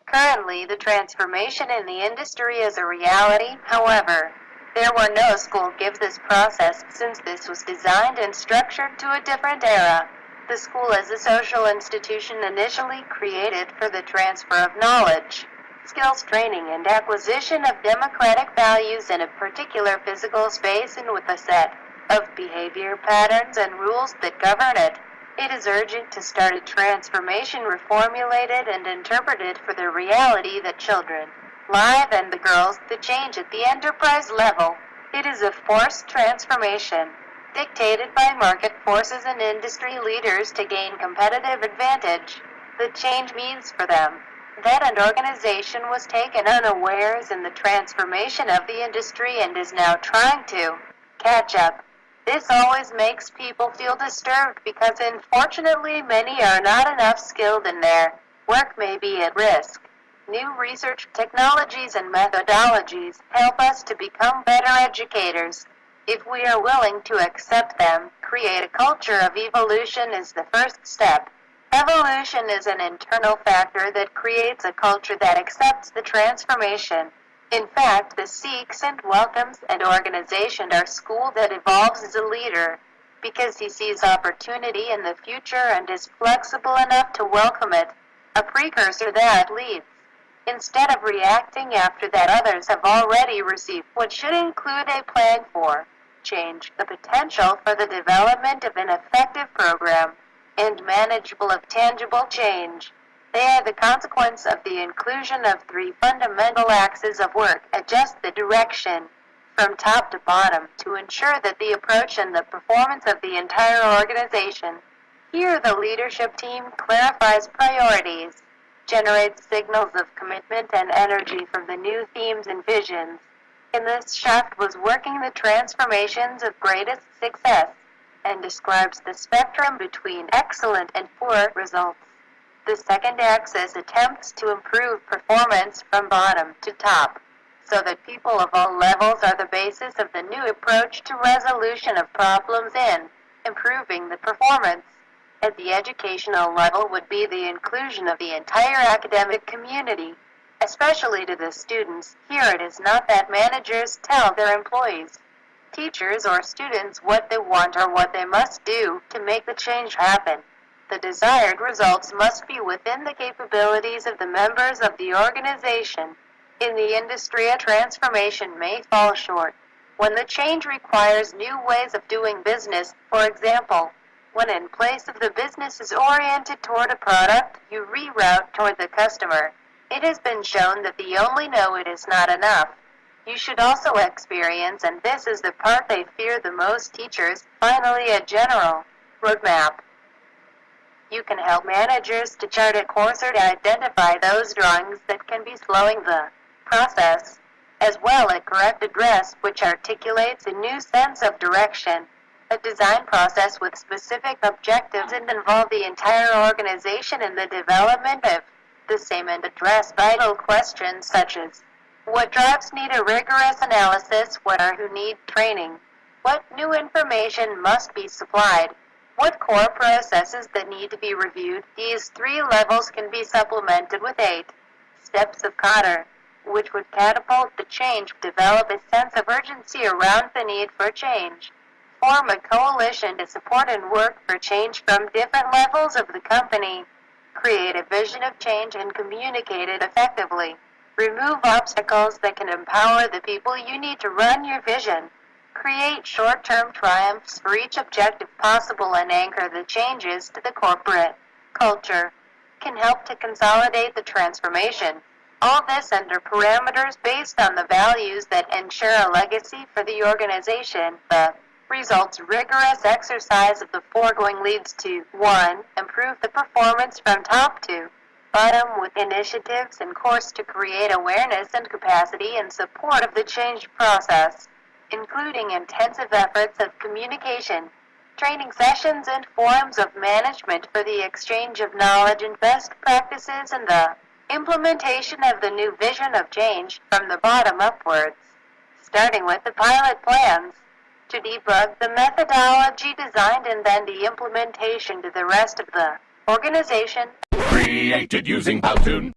Currently, the transformation in the industry is a reality. However, there were no school gives this process since this was designed and structured to a different era. The school is a social institution initially created for the transfer of knowledge, skills training and acquisition of democratic values in a particular physical space and with a set of behavior patterns and rules that govern it. It is urgent to start a transformation reformulated and interpreted for the reality that children live and the girls the change at the enterprise level. It is a forced transformation, dictated by market forces and industry leaders to gain competitive advantage. The change means for them that an organization was taken unawares in the transformation of the industry and is now trying to catch up. This always makes people feel disturbed because unfortunately many are not enough skilled and their work may be at risk. New research technologies and methodologies help us to become better educators. If we are willing to accept them, create a culture of evolution is the first step. Evolution is an internal factor that creates a culture that accepts the transformation. In fact, the seeks and welcomes an organization or school that evolves as a leader because he sees opportunity in the future and is flexible enough to welcome it, a precursor that leads. Instead of reacting after that others have already received what should include a plan for change, the potential for the development of an effective program, and manageable of tangible change. They are the consequence of the inclusion of three fundamental axes of work. Adjust the direction from top to bottom to ensure that the approach and the performance of the entire organization. Here the leadership team clarifies priorities, generates signals of commitment and energy from the new themes and visions. In this shaft was working the transformations of greatest success and describes the spectrum between excellent and poor results. The second axis attempts to improve performance from bottom to top, so that people of all levels are the basis of the new approach to resolution of problems in improving the performance. At the educational level would be the inclusion of the entire academic community, especially to the students. Here it is not that managers tell their employees, teachers, or students what they want or what they must do to make the change happen. The desired results must be within the capabilities of the members of the organization. In the industry, a transformation may fall short when the change requires new ways of doing business. For example, when in place of the business is oriented toward a product, you reroute toward the customer. It has been shown that the only know it is not enough. You should also experience, and this is the part they fear the most, teachers, finally a general roadmap. You can help managers to chart a course or to identify those drawings that can be slowing the process, as well as correct address which articulates a new sense of direction. A design process with specific objectives and involve the entire organization in the development of the same and address vital questions such as what drives need a rigorous analysis, what are who need training, what new information must be supplied, what core processes that need to be reviewed. These three levels can be supplemented with 8 steps of Cotter, which would catapult the change, develop a sense of urgency around the need for change, form a coalition to support and work for change from different levels of the company, create a vision of change and communicate it effectively, remove obstacles that can empower the people you need to run your vision, create short-term triumphs for each objective possible and anchor the changes to the corporate culture, can help to consolidate the transformation. All this under parameters based on the values that ensure a legacy for the organization. The results rigorous exercise of the foregoing leads to 1. Improve the performance from top to bottom with initiatives and course to create awareness and capacity in support of the change process, including intensive efforts of communication, training sessions and forums of management for the exchange of knowledge and best practices and the implementation of the new vision of change from the bottom upwards, starting with the pilot plans, to debug the methodology designed and then the implementation to the rest of the organization. Created using Powtoon.